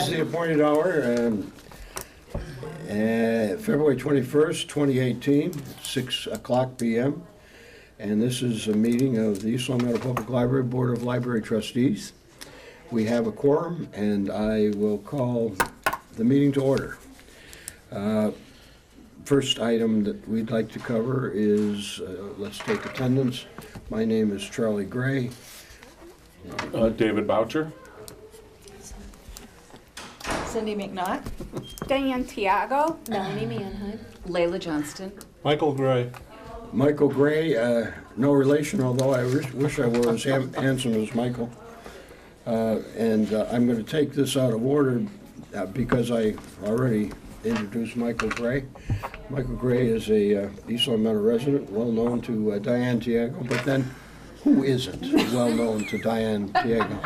is the appointed hour, February 21st, 2018, 6 o'clock p.m. And this is a meeting of the East Long Meadow Public Library Board of Library Trustees. We have a quorum, and I will call the meeting to order. First item that we'd like to cover is, let's take attendance. My name is Charlie Gray. David Boucher. Cindy McNaught. Diane Tiago. Melanie Manhood. Layla Johnston. Michael Gray. Michael Gray, no relation, although I wish I were as handsome as Michael. And I'm going to take this out of order because I already introduced Michael Gray. Michael Gray is a East Long Meadow resident, well known to Diane Tiago, but then who isn't well known to Diane Tiago?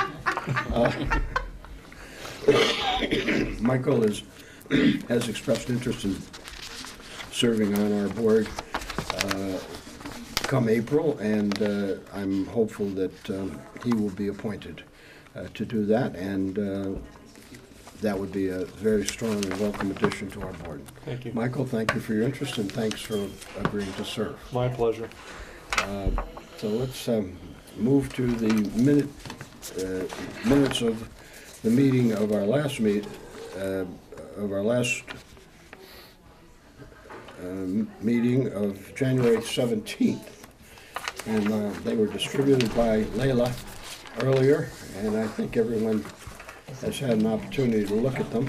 Michael has expressed interest in serving on our board come April, and I'm hopeful that he will be appointed to do that, and that would be a very strong and welcome addition to our board. Thank you. Michael, thank you for your interest, and thanks for agreeing to serve. My pleasure. So let's move to the minutes of the meeting of our last meeting of January 17th, and they were distributed by Layla earlier, and I think everyone has had an opportunity to look at them.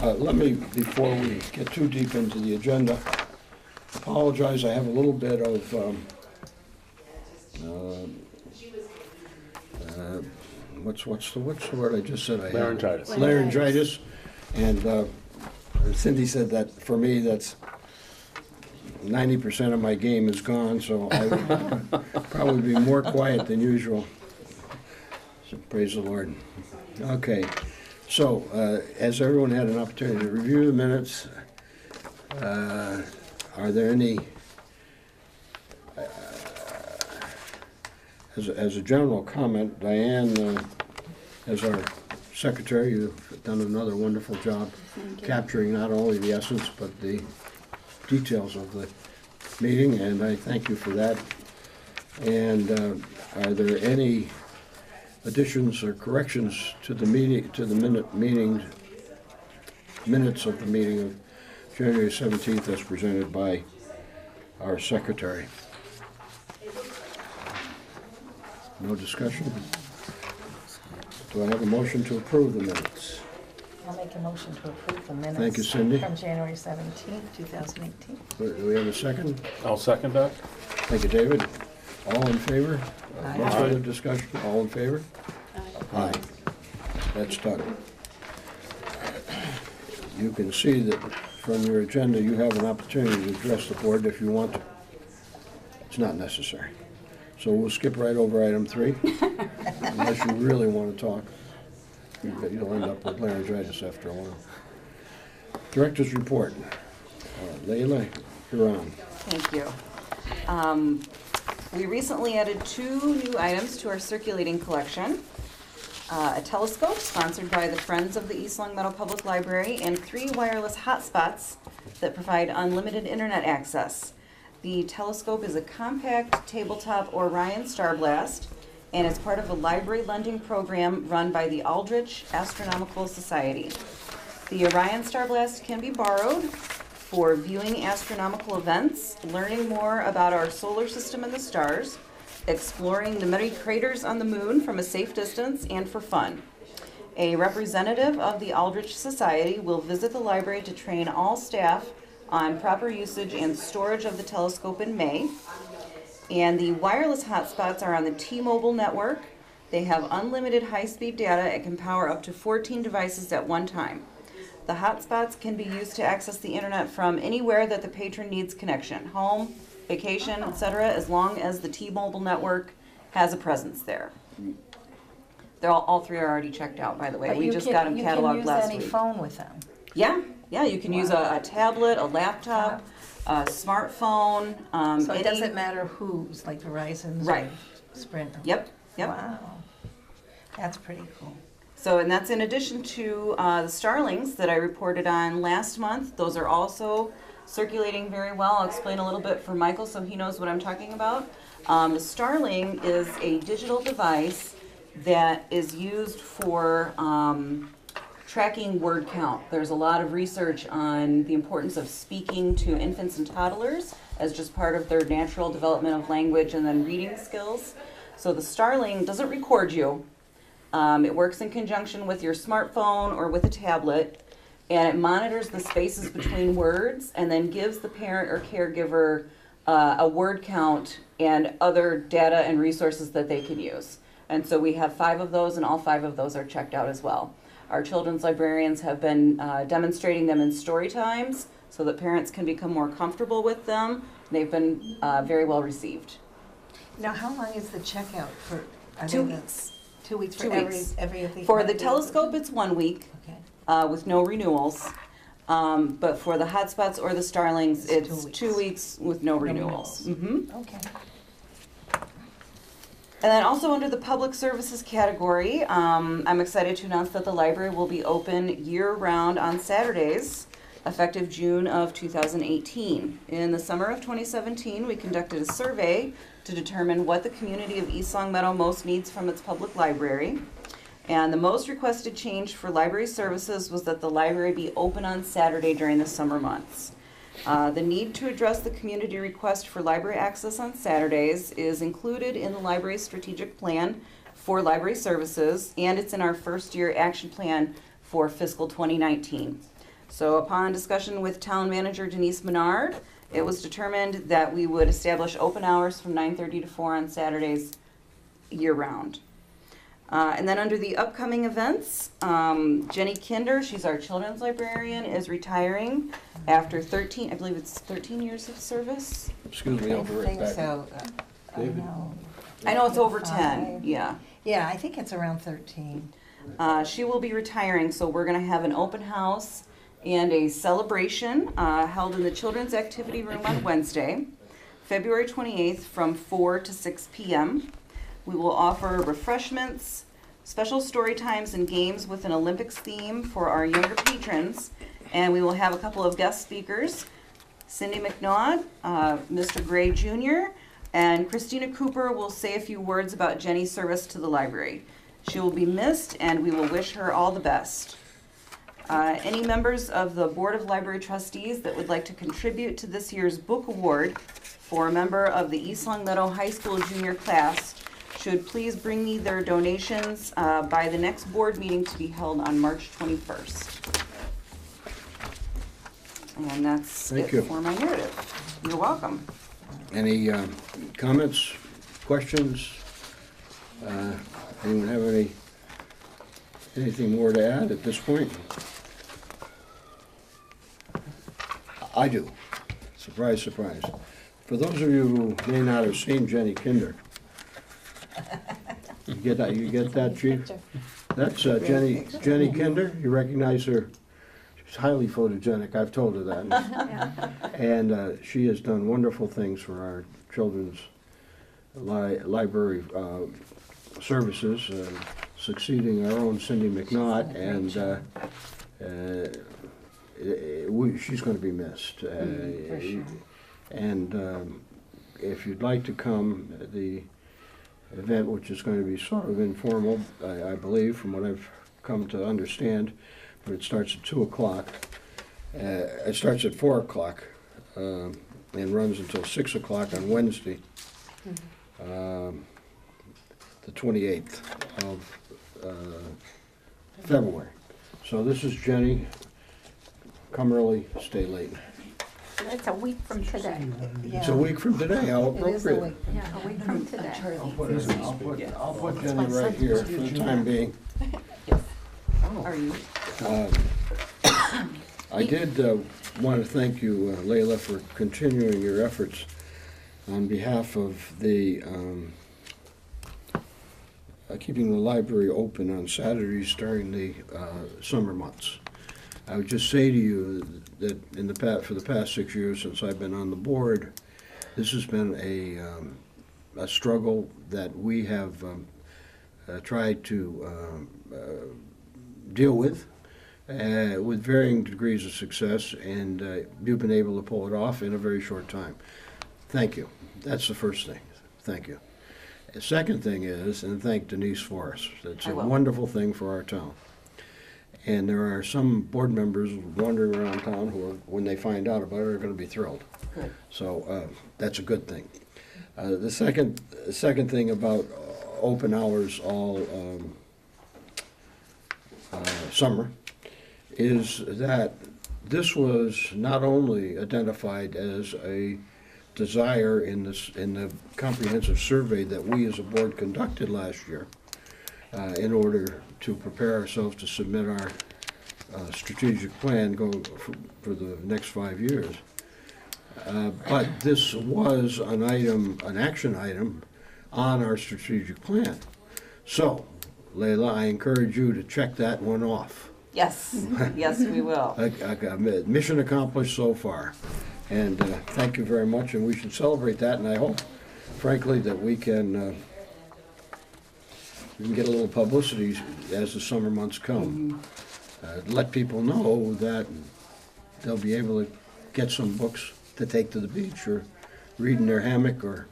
Let me, before we get too deep into the agenda, apologize. I have a little bit of what's the word I just said? I Laryngitis. Laryngitis, and Cindy said that for me that's 90% of my game is gone, so I would probably be more quiet than usual. So praise the Lord. Okay, so as everyone had an opportunity to review the minutes, are there any, as a general comment, Diane, as our secretary, you've done another wonderful job capturing not only the essence but the details of the meeting, and I thank you for that. And are there any additions or corrections to the meeting, to the minutes of the meeting of January 17th as presented by our secretary? No discussion? Do I have a motion to approve the minutes? I'll make a motion to approve the minutes. Thank you, Cindy. From January 17th, 2018. Do we have a second? I'll second that. Thank you, David. All in favor? Aye. No further discussion? All in favor? Aye. That's done. You can see that from your agenda you have an opportunity to address the board if you want to. It's not necessary. So we'll skip right over item 3, unless you really want to talk. You'll end up with laryngitis after a while. Director's report. Layla, you're on. Thank you. We recently added 2 new items to our circulating collection. A telescope sponsored by the Friends of the East Long Meadow Public Library, and 3 wireless hotspots that provide unlimited internet access. The telescope is a compact tabletop Orion Star Blast, and it's part of a library lending program run by the Aldrich Astronomical Society. The Orion Star Blast can be borrowed for viewing astronomical events, learning more about our solar system and the stars, exploring the many craters on the moon from a safe distance, and for fun. A representative of the Aldrich Society will visit the library to train all staff on proper usage and storage of the telescope in May. And the wireless hotspots are on the T-Mobile network. They have unlimited high-speed data and can power up to 14 devices at one time. The hotspots can be used to access the internet from anywhere that the patron needs connection, home, vacation, etc., as long as the T-Mobile network has a presence there. They're all 3 are already checked out, by the way. We just got them cataloged last week. You can use any phone with them. Yeah, you can use a tablet, a laptop, a smartphone. So it doesn't matter whose, like Verizon's Right. or Sprint. Yep. Wow, that's pretty cool. So, and that's in addition to the starlings that I reported on last month. Those are also circulating very well. I'll explain a little bit for Michael so he knows what I'm talking about. The starling is a digital device that is used for tracking word count. There's a lot of research on the importance of speaking to infants and toddlers as just part of their natural development of language and then reading skills. So the starling doesn't record you. It works in conjunction with your smartphone or with a tablet, and it monitors the spaces between words and then gives the parent or caregiver a word count and other data and resources that they can use. And so we have 5 of those, and all 5 of those are checked out as well. Our children's librarians have been demonstrating them in story times so that parents can become more comfortable with them. They've been very well received. Now, how long is the checkout for? 2 weeks. 2 weeks for 2 weeks. every of the. For the telescope, it's 1 week Okay. with no renewals. But for the hotspots or the starlings, it's 2 weeks with no renewals. Okay. And then also under the public services category, I'm excited to announce that the library will be open year-round on Saturdays, effective June of 2018. In the summer of 2017, we conducted a survey to determine what the community of East Long Meadow most needs from its public library. And the most requested change for library services was that the library be open on Saturday during the summer months. The need to address the community request for library access on Saturdays is included in the library's strategic plan for library services, and it's in our first year action plan for fiscal 2019. So upon discussion with town manager Denise Menard, it was determined that we would establish open hours from 9:30 to 4 on Saturdays year-round. And then under the upcoming events, Jenny Kinder, she's our children's librarian, is retiring after 13, I believe it's 13 years of service. Excuse me, I'll be I right think back. so. I David? know. I know it's over 10, 5. yeah. Yeah, I think it's around 13. She will be retiring, so we're gonna have an open house and a celebration held in the Children's Activity Room on Wednesday, February 28th from 4 to 6 p.m. We will offer refreshments, special story times, and games with an Olympics theme for our younger patrons. And we will have a couple of guest speakers, Cindy McNaught, Mr. Gray Jr., and Christina Cooper will say a few words about Jenny's service to the library. She will be missed, and we will wish her all the best. Any members of the Board of Library Trustees that would like to contribute to this year's book award for a member of the East Long Meadow High School junior class should please bring me their donations by the next board meeting to be held on March 21st. And that's Thank it you. for my narrative. You're welcome. Any comments, questions? Anyone have anything more to add at this point? I do. Surprise, surprise. For those of you who may not have seen Jenny Kinder, you get that, Chief? That's Jenny Kinder. You recognize her? She's highly photogenic. I've told her that. And she has done wonderful things for our children's library services, succeeding our own Cindy McNaught, and she's going to be missed. For sure. And if you'd like to come, the event, which is going to be sort of informal, I believe, from what I've come to understand, but it starts at 2 o'clock. It starts at 4 o'clock and runs until 6 o'clock on Wednesday, the 28th of February. So this is Jenny. Come early, stay late. It's a week from today. It's a week from today, how It is a appropriate. week. Yeah, a week from today. I'll put Jenny right here for the time being. Are you? I did want to thank you, Leila, for continuing your efforts on behalf of the keeping the library open on Saturdays during the summer months. I would just say to you that for the past 6 years since I've been on the board, this has been a struggle that we have tried to deal with varying degrees of success, and you've been able to pull it off in a very short time. Thank you. That's the first thing. Thank you. The second thing is, and thank Denise Forrest. It's I a will. wonderful thing for our town. And there are some board members wandering around town who, when they find out about it, are going to be thrilled. Good. So that's a good thing. The second thing about open hours all summer is that this was not only identified as a desire in the comprehensive survey that we as a board conducted last year in order to prepare ourselves to submit our strategic plan going for the next 5 years. But this was an action item on our strategic plan. So, Leila, I encourage you to check that one off. Yes, yes, we will. Mission accomplished so far. And thank you very much, and we should celebrate that, and I hope, frankly, that we can get a little publicity as the summer months come. Let people know that they'll be able to get some books to take to the beach or read in their hammock or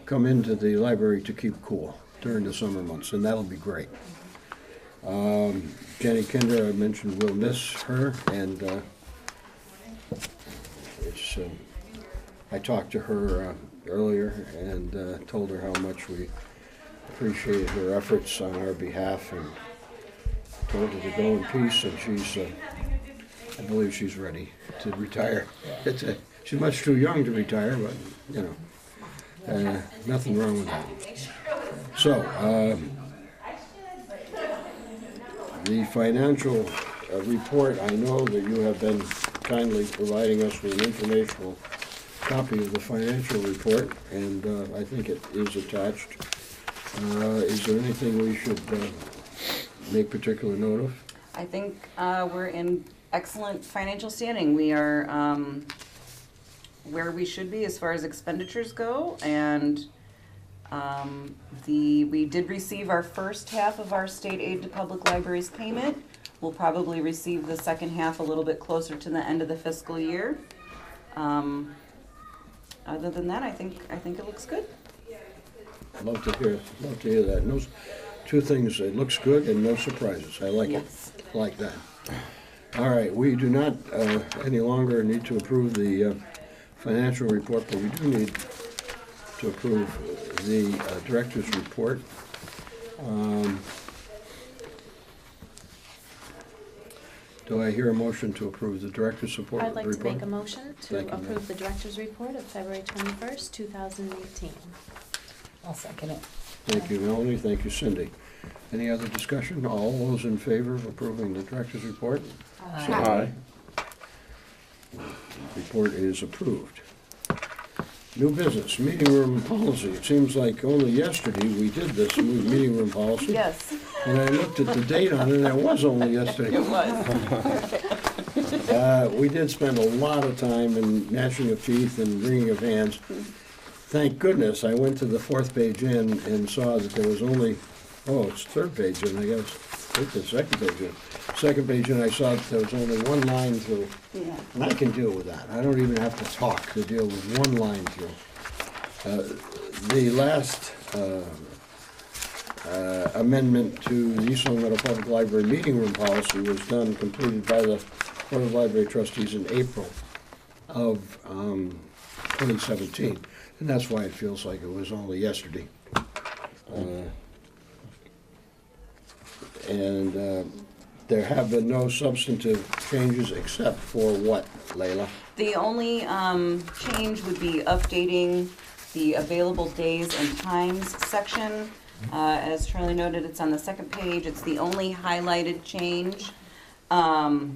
come into the library to keep cool during the summer months, and that'll be great. Jenny Kinder, I mentioned, we'll miss her, and I talked to her earlier and told her how much we appreciated her efforts on our behalf, and told her to go in peace, and I believe she's ready to retire. She's much too young to retire, but, you know, nothing wrong with that. So, the financial report, I know that you have been kindly providing us with an informational copy of the financial report, and I think it is attached. Is there anything we should make particular note of? I think we're in excellent financial standing. We are where we should be as far as expenditures go, and we did receive our first half of our state aid to public libraries payment. We'll probably receive the second half a little bit closer to the end of the fiscal year. Other than that, I think it looks good. Love to hear that. No, two things, it looks good and no surprises. I like it. Yes. Like that. All right, we do not any longer need to approve the financial report, but we do need to approve the director's report. Do I hear a motion to approve the director's report? I'd like to make a motion to Thank you, ma'am. approve the director's report of February 21st, 2018. I'll second it. Thank you, Melanie. Thank you, Cindy. Any other discussion? All those in favor of approving the director's report? Aye. Report is approved. New business, meeting room policy. It seems like only yesterday we did this meeting room policy. Yes, And I looked at the date on it, and it was only yesterday. it was. We did spend a lot of time in gnashing of teeth and wringing of hands. Thank goodness, I went to the fourth page in and saw that there was only, it's third page in, I guess. I think the second page in. Second page in, I saw that there was only one line through. Yeah. And I can deal with that. I don't even have to talk to deal with one line through. The last amendment to the East Long Meadow Public Library meeting room policy was completed by the Board of Library Trustees in April of 2017. And that's why it feels like it was only yesterday. There have been no substantive changes except for what, Leila? The only change would be updating the available days and times section. As Charlie noted, it's on the second page. It's the only highlighted change. I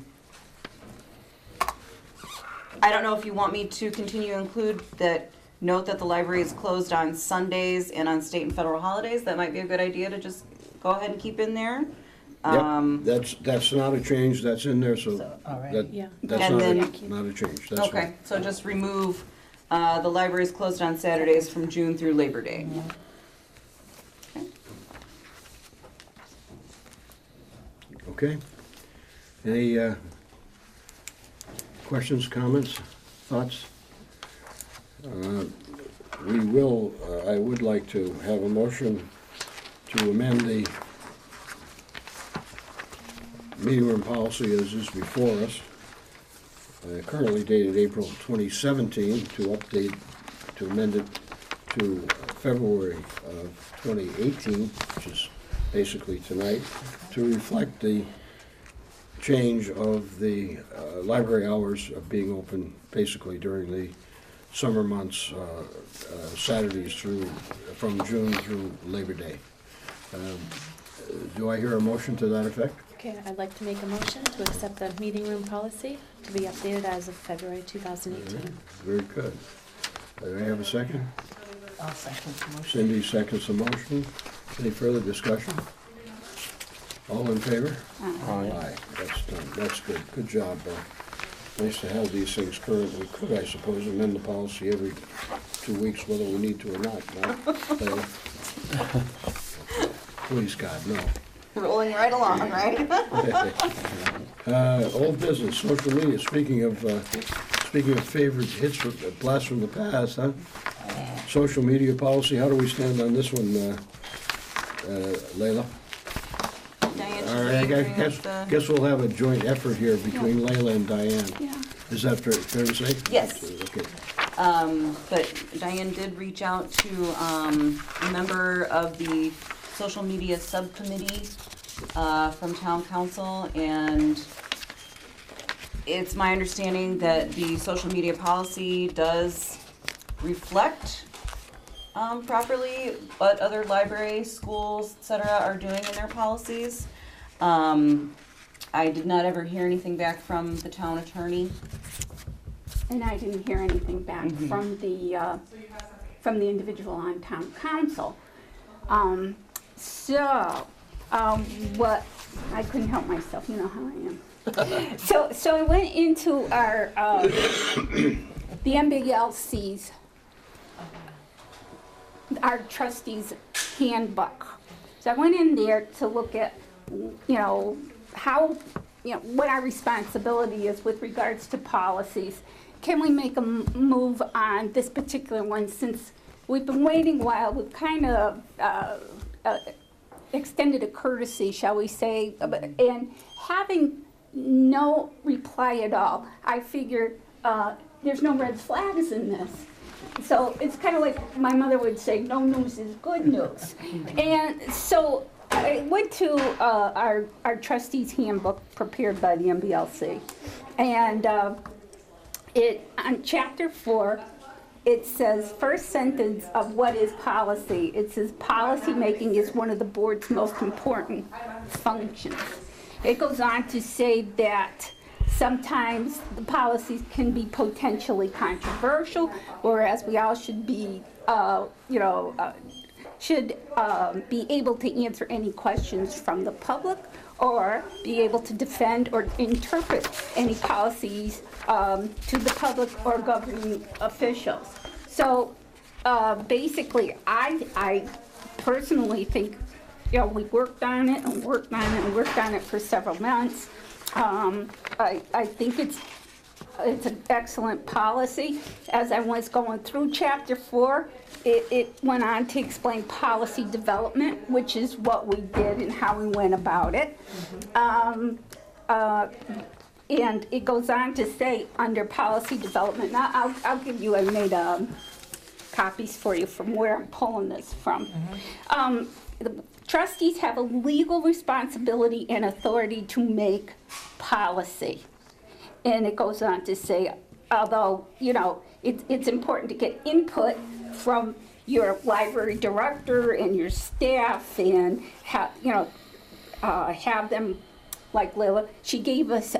don't know if you want me to continue to include that note that the library is closed on Sundays and on state and federal holidays. That might be a good idea to just go ahead and keep in there. Yep, that's not a change, that's in there, so all right. that, Yeah. that's And not then- a change, that's Okay, fine. so just remove, the library is closed on Saturdays from June through Labor Day. Okay. Any questions, comments, thoughts? I would like to have a motion to amend the meeting room policy as is before us, currently dated April 2017, to amend it to February of 2018, which is basically tonight, to reflect the change of the library hours of being open basically during the summer months, Saturdays from June through Labor Day. Do I hear a motion to that effect? Okay, I'd like to make a motion to accept the meeting room policy to be updated as of February 2018. Very good. Do I have a second? I'll second the motion. Cindy seconds the motion. Any further discussion? All in favor? Aye. That's done. That's good. Good job, nice to have these things current. We could, I suppose, amend the policy every 2 weeks, whether we need to or not. No? Please, God, no. Rolling right along, right? Old business, social media. Speaking of favorite hits, blasts from the past, huh? Social media policy, how do we stand on this one, Leila? Diane, All right, I guess we'll have a joint effort here between Leila and Diane. Yeah. Is that fair to say? Yes. Okay. But Diane did reach out to a member of the social media subcommittee from town council, and it's my understanding that the social media policy does reflect properly what other libraries, schools, etc. are doing in their policies. I did not ever hear anything back from the town attorney. And I didn't hear anything back from the individual on town council. What, I couldn't help myself, you know how I am. So I went into our, the MBLC's, our trustees handbook. So I went in there to look at, how, what our responsibility is with regards to policies. Can we make a move on this particular one, since we've been waiting a while? We've kind of extended a courtesy, shall we say, and having no reply at all. I figured there's no red flags in this. So it's kind of like my mother would say, no news is good news. And so I went to our trustees handbook prepared by the MBLC. And on chapter 4, it says, first sentence of what is policy. It says policy making is one of the board's most important functions. It goes on to say that sometimes the policies can be potentially controversial, whereas we all should be, be able to answer any questions from the public, or be able to defend or interpret any policies to the public or governing officials. So basically, I personally think, we worked on it and worked on it and worked on it for several months. I think it's an excellent policy. As I was going through chapter 4, it went on to explain policy development, which is what we did and how we went about it. And it goes on to say under policy development, now I'll give you, I made copies for you from where I'm pulling this from. The trustees have a legal responsibility and authority to make policy. And it goes on to say, although, it's important to get input from your library director and your staff, and have them, like Lila, she gave us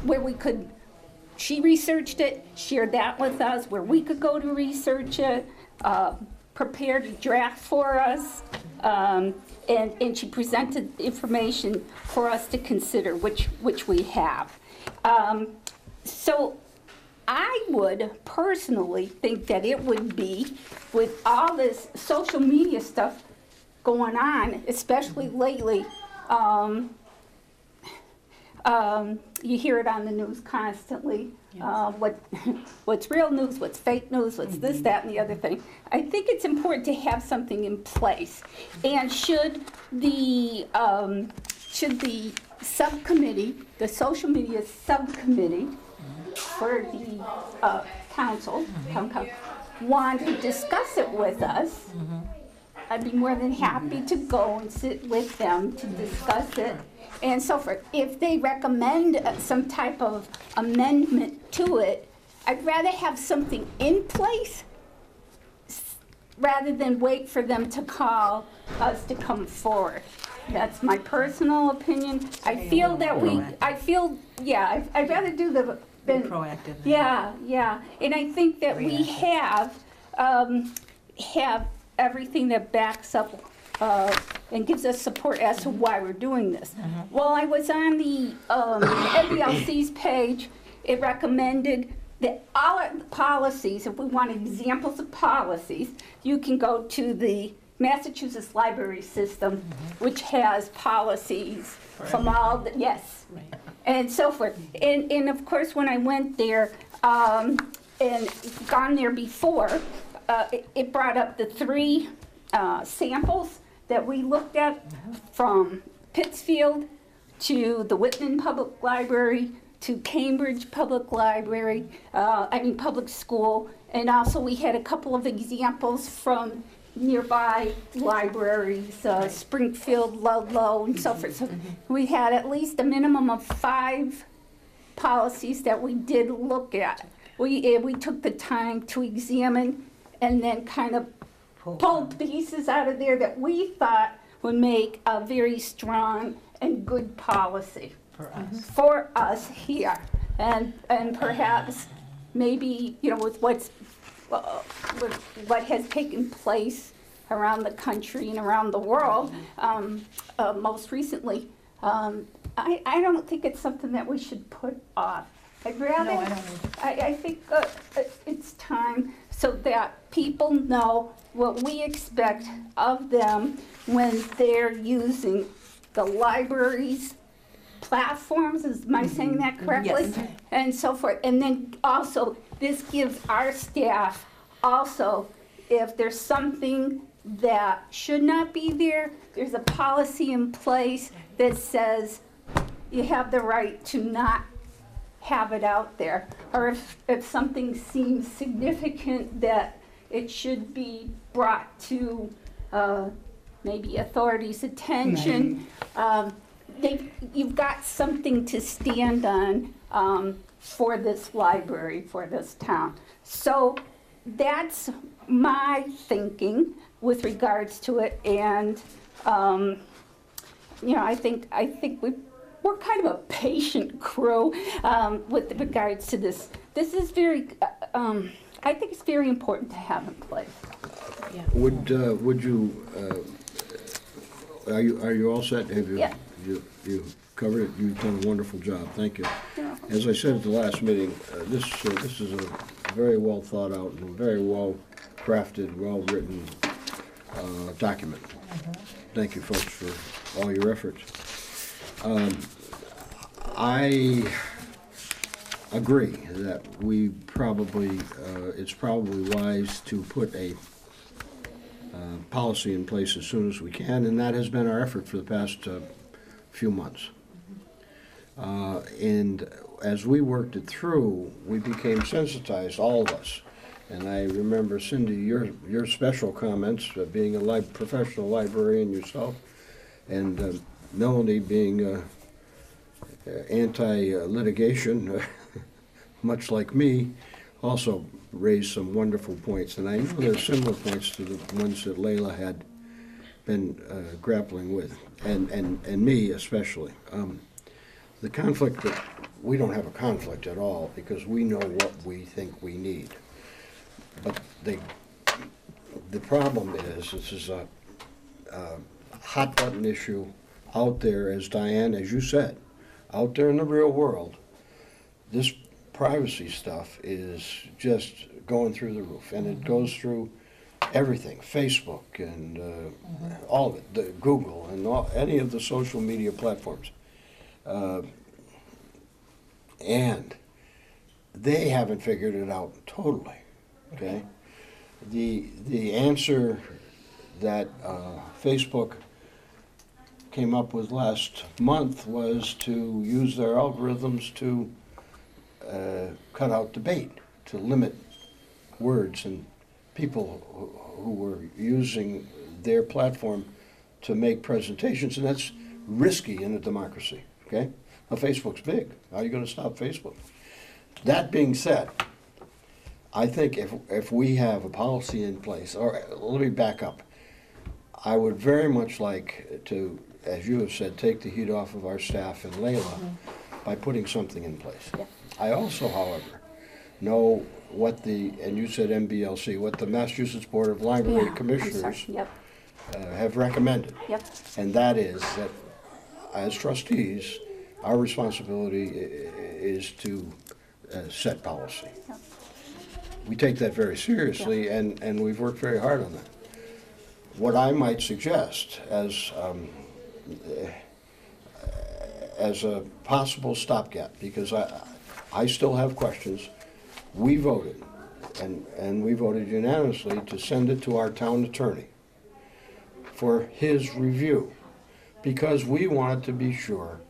where we could, she researched it, shared that with us, where we could go to research it, prepared a draft for us, and she presented information for us to consider, which we have. So I would personally think that it would be, with all this social media stuff going on, especially lately, You hear it on the news constantly. What's real news, what's fake news, what's this, that, and the other thing. I think it's important to have something in place. And should the subcommittee, the social media subcommittee for the town council, want to discuss it with us, I'd be more than happy to go and sit with them to discuss it and so forth. If they recommend some type of amendment to it, I'd rather have something in place rather than wait for them to call us to come forward. That's my personal opinion. I feel that I'd rather do the Proactive. yeah, and I think that we have everything that backs up and gives us support as to why we're doing this. While I was on the NBLC's page, it recommended that all of the policies, if we want examples of policies, you can go to the Massachusetts library system, which has policies from all the, yes, and so forth. And of course, when I went there and gone there before, it brought up the 3 samples that we looked at from Pittsfield to the Whitman Public Library to Cambridge Public Library, public school, and also we had a couple of examples from nearby libraries, Springfield, Ludlow, and so forth. So we had at least a minimum of 5 policies that we did look at. We took the time to examine and then kind of pulled pieces out of there that we thought would make a very strong and good policy for us here. And perhaps maybe, with with what has taken place around the country and around the world, most recently, I don't think it's something that we should put off. I'd rather, No, I don't either. I think it's time so that people know what we expect of them when they're using the library's platforms, am I saying that correctly? Yes. And so forth. And then also, this gives our staff also, if there's something that should not be there, there's a policy in place that says you have the right to not have it out there. Or if something seems significant that it should be brought to maybe authorities' attention, you've got something to stand on for this library, for this town. So that's my thinking with regards to it, and I think we're kind of a patient crew with regards to this. This is very, I think it's very important to have in place. Yeah. Would you, are you all set? Have you? Yeah. You covered it. You've done a wonderful job. Thank you. Yeah. As I said at the last meeting, this is a very well thought out and very well crafted, well written document. Thank you, folks, for all your efforts. I agree that we probably it's probably wise to put a policy in place as soon as we can, and that has been our effort for the past few months. And as we worked it through, we became sensitized, all of us. And I remember, Cindy, your special comments, being a professional librarian yourself, and Melanie being anti-litigation, much like me, also raised some wonderful points. And I know there are similar points to the ones that Layla had been grappling with, and me especially. The conflict, that we don't have a conflict at all because we know what we think we need. But the problem is, this is a hot button issue out there, as Diane, as you said, out there in the real world. This privacy stuff is just going through the roof, and it goes through everything, Facebook and all of it, Google and any of the social media platforms. And they haven't figured it out totally, okay? The answer that Facebook came up with last month was to use their algorithms to cut out debate, to limit words and people who were using their platform to make presentations, and that's risky in a democracy, okay? Now, Facebook's big. How are you going to stop Facebook? That being said, I think if we have a policy in place, or let me back up, I would very much like to, as you have said, take the heat off of our staff and Layla by putting something in place. Yeah. I also, however, know what and you said MBLC, what the Massachusetts Board of Library Yeah, I'm Commissioners sorry. Yep, have recommended. yep, And that is that as trustees, our responsibility is to set policy. yep. We take that very seriously, and we've worked very hard on that. What I might suggest as a possible stopgap, because I still have questions, we voted, and we voted unanimously to send it to our town attorney for his review, because we wanted to be sure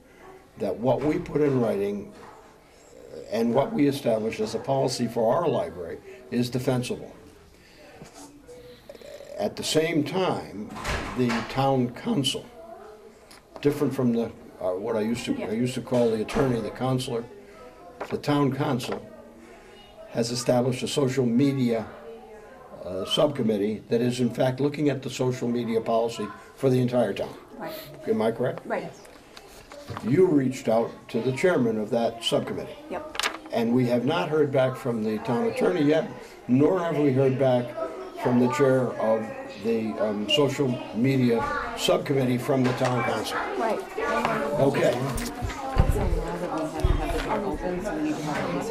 that what we put in writing and what we establish as a policy for our library is defensible. At the same time, the town council, different from the what I used to call the attorney, the counselor, the town council has established a social media subcommittee that is in fact looking at the social media policy for the entire town. Right, Am I correct? right, You reached out to the chairman of that subcommittee. yep. And we have not heard back from the town attorney yet, nor have we heard back from the chair of the social media subcommittee from the town council. Right. Okay. It's a law that we have to have the door open, so we need to have a piece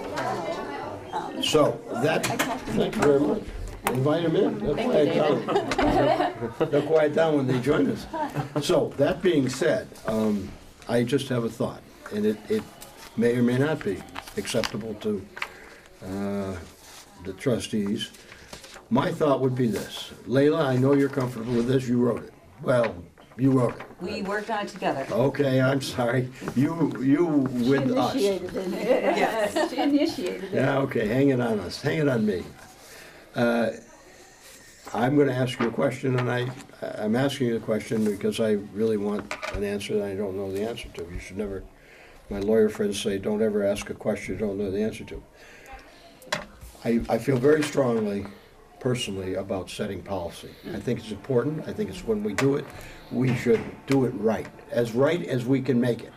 of So that, thank you very much. Invite them in. They'll quiet down. They'll quiet down when they join us. So that being said, I just have a thought, and it may or may not be acceptable to the trustees. My thought would be this. Layla, I know you're comfortable with this. You wrote it. Well, you wrote it. We worked on it together. Okay, I'm sorry. You with us. Initiated it. Yes. She initiated it. Yeah, okay, hang it on us, hang it on me. I'm gonna ask you a question, and I'm asking you the question because I really want an answer that I don't know the answer to. You should never, my lawyer friends say, don't ever ask a question you don't know the answer to. I feel very strongly, personally, about setting policy. I think it's important. I think it's when we do it, we should do it right as we can make it.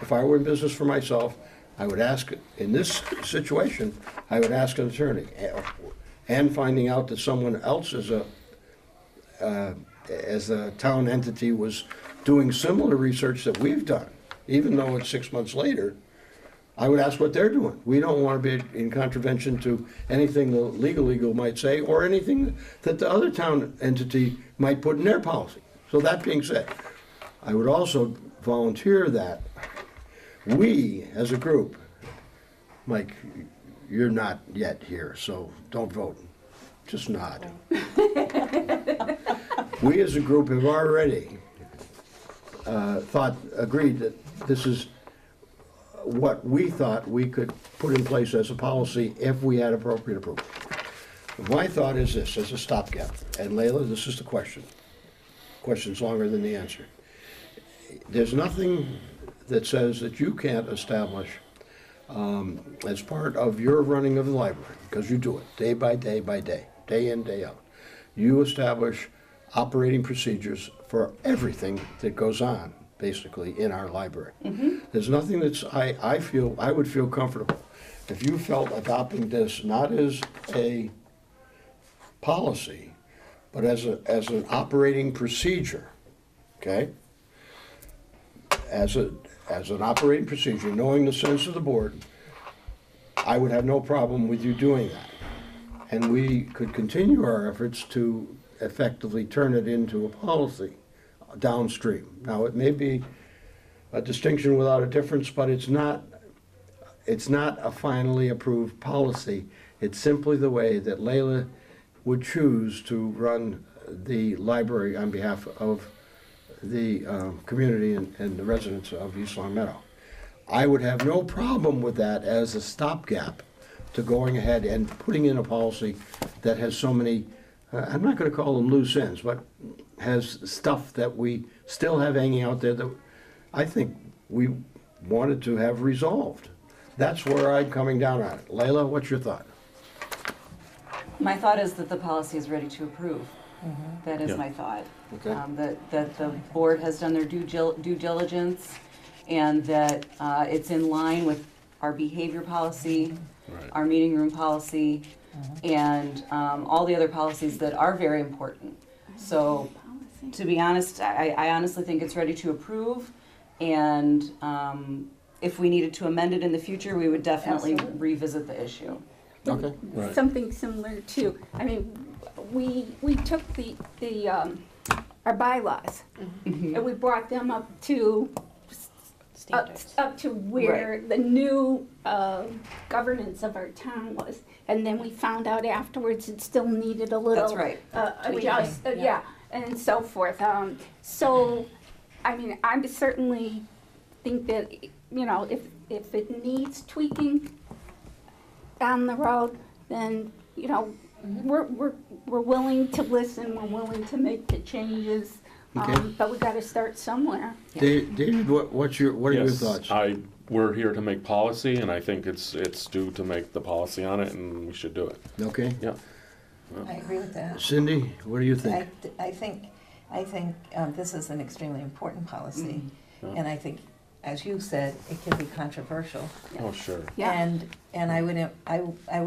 If I were in business for myself, I would ask, in this situation, I would ask an attorney. And finding out that someone else as a town entity was doing similar research that we've done, even though it's 6 months later, I would ask what they're doing. We don't want to be in contravention to anything the legal might say, or anything that the other town entity might put in their policy. So that being said, I would also volunteer that we, as a group, Mike, you're not yet here, so don't vote. Just nod. We, as a group, have already agreed that this is what we thought we could put in place as a policy if we had appropriate approval. My thought is this, as a stopgap, and Layla, this is the question. Question's longer than the answer. There's nothing that says that you can't establish as part of your running of the library, because you do it day by day by day, day in, day out. You establish operating procedures for everything that goes on, basically, in our library. There's nothing that's, I would feel comfortable if you felt adopting this not as a policy, but as an operating procedure, okay? As an operating procedure, knowing the sense of the board, I would have no problem with you doing that. And we could continue our efforts to effectively turn it into a policy downstream. Now, it may be a distinction without a difference, but it's not it's not a finally approved policy. It's simply the way that Leila would choose to run the library on behalf of the community and the residents of East Long Meadow. I would have no problem with that as a stopgap to going ahead and putting in a policy that has so many, I'm not going to call them loose ends, but has stuff that we still have hanging out there that I think we wanted to have resolved. That's where I'm coming down on it. Leila, what's your thought? My thought is that the policy is ready to approve. That is Yeah. my thought. Okay. That the board has done their due diligence, and that it's in line with our behavior policy, Right. our meeting room policy, and all the other policies that are very important. So, to be honest, I honestly think it's ready to approve, and if we needed to amend it in the future, we would definitely Absolutely. revisit the issue. Okay. Right. Something similar too. I mean, we took our bylaws and we brought them up to Standards. up to where the new governance of our town was, and then we found out afterwards it still needed a little That's right. adjust, yeah, and so forth. So, I mean, I certainly think that, you know, if it needs tweaking down the road, then, you know, we're willing to listen, we're willing to make the changes, Okay. but we gotta start somewhere. David, what are your Yes, thoughts? we're here to make policy, and I think it's due to make the policy on it, and we should do it. Okay. Yeah. I agree with that. Cindy, what do you think? I think this is an extremely important policy, Mhm. and I think, as you said, it can be controversial. Oh, sure. Yeah. And I would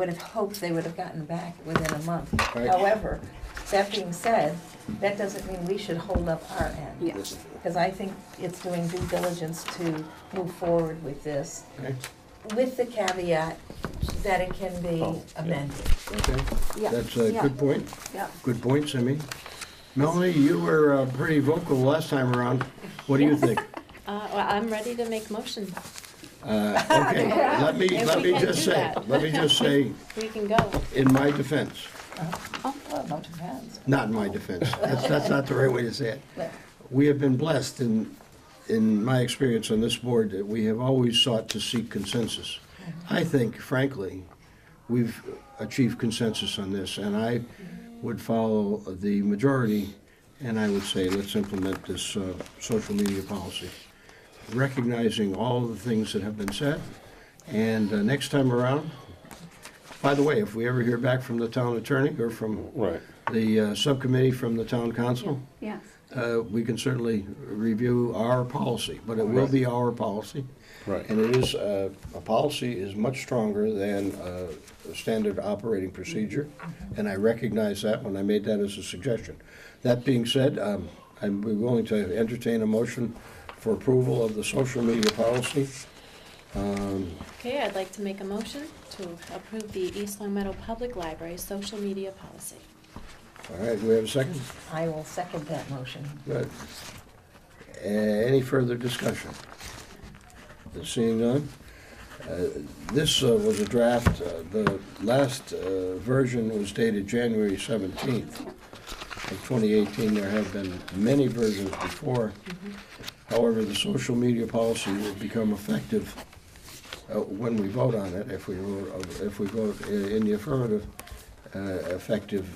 have hoped they would have gotten back within a month. Right. However, that being said, that doesn't mean we should hold up our end. Yes. Because I think it's doing due diligence to move forward with this, Okay. with the caveat that it can be Oh, yeah. amended. Okay. Yeah. That's a Yeah. good point. Yeah. Good point, Simi. Melanie, you were pretty vocal last time around. What do you think? Well, I'm ready to make motion. Okay, let me If we can just do say, that. let me just say, We can go. in my defense, Well, no defense. not in my defense, that's not the right way to say it. No. We have been blessed in my experience on this board that we have always sought to seek consensus. I think, frankly, we've achieved consensus on this, and I would follow the majority, and I would say, let's implement this social media policy, recognizing all of the things that have been said. And next time around, by the way, if we ever hear back from the town attorney or from Right. the subcommittee from the town council, Yes. we can certainly review our policy, but it will be our policy. Right. And it is, a policy is much stronger than a standard operating procedure, and I recognize that when I made that as a suggestion. That being said, I'd be willing to entertain a motion for approval of the social media policy. Okay, I'd like to make a motion to approve the East Long Meadow Public Library social media policy. All right, do we have a second? I will second that motion. Good. Any further discussion? Seeing none? This was a draft, the last version was dated January 17th of 2018. There have been many versions before. However, the social media policy will become effective when we vote on it, if we vote in the affirmative, effective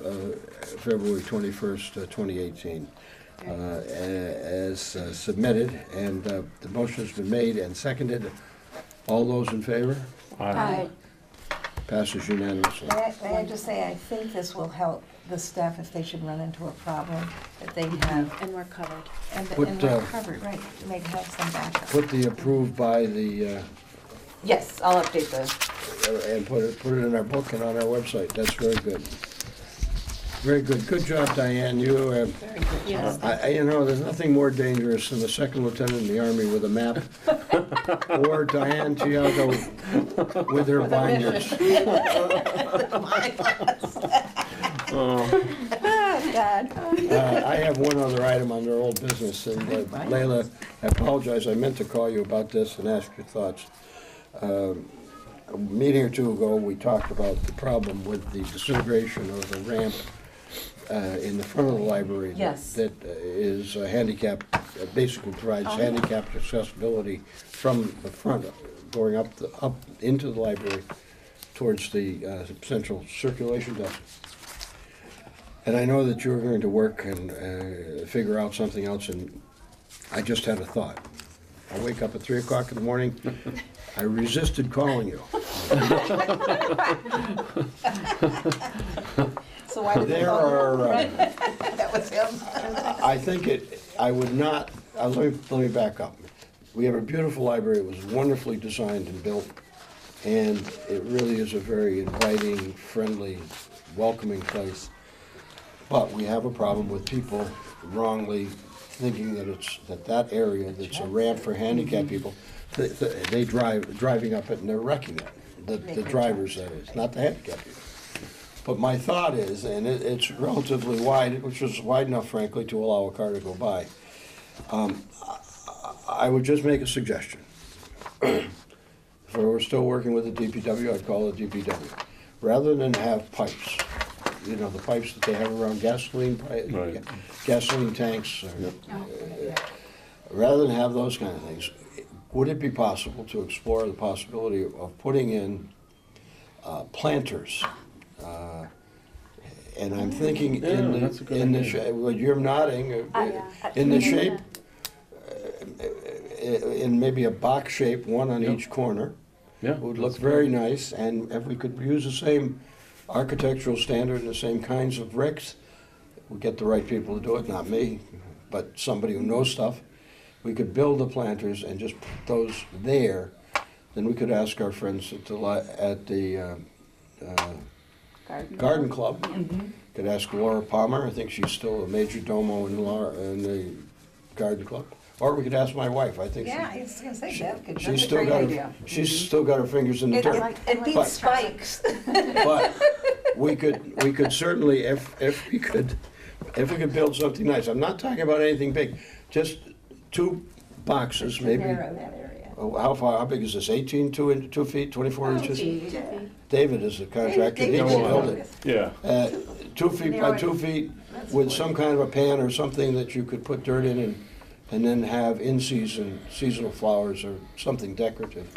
February 21st, 2018. As submitted, and the motion's been made and seconded. All those in favor? Aye. Passes unanimously. May I just say, I think this will help the staff if they should run into a problem, that they have, And we're covered. and Put, we're covered, right, they have some backup. Put the approved by the, Yes, I'll update the, and put it in our book and on our website. That's very good. Very good. Good job, Diane. You, Very good. Yes. you know, there's nothing more dangerous than a second lieutenant in the Army with a map, or Diane Tiago with her binders. Oh, God. I have one other item under old business, and Leila, I apologize, I meant to call you about this and ask your thoughts. a meeting or two ago, we talked about the problem with the disintegration of the ramp in the front of the library. Yes. That is handicapped, basically provides handicapped accessibility from the front, going up into the library towards the central circulation desk. And I know that you're going to work and figure out something else, and I just had a thought. I wake up at 3 o'clock in the morning, I resisted calling you. So why did they There call you? are, That was him. I think I would not, let me back up. We have a beautiful library, it was wonderfully designed and built, and it really is a very inviting, friendly, welcoming place. But we have a problem with people wrongly thinking that that area that's a ramp for handicapped people, they driving up it and they're wrecking it. The drivers, that is, not the handicapped people. But my thought is, and it's relatively wide, which is wide enough, frankly, to allow a car to go by. I would just make a suggestion. If I were still working with the DPW, I'd call it DPW. Rather than have pipes, you know, the pipes that they have around gasoline tanks, rather than have those kind of things, would it be possible to explore the possibility of putting in planters? And I'm thinking in the shape, well, you're nodding, in the shape, in maybe a box shape, one on each corner. Yeah. Would look very nice, and if we could use the same architectural standard and the same kinds of bricks, we'd get the right people to do it, not me, but somebody who knows stuff. We could build the planters and just put those there. Then we could ask our friends at the Garden Club. Could ask Laura Palmer. I think she's still a major domo in the Garden Club. Or we could ask my wife. I think Yeah, I was gonna say that could. she's still got her fingers in the dirt. It beats spikes. But we could certainly, if we could build something nice. I'm not talking about anything big. Just 2 boxes, maybe. Narrow that area. How big is this? 18, 2 feet, 24 inches? Yeah. David is a contractor. He David will will build it. Yeah. 2 feet by 2 feet with some kind of a pan or something that you could put dirt in and then have seasonal flowers or something decorative.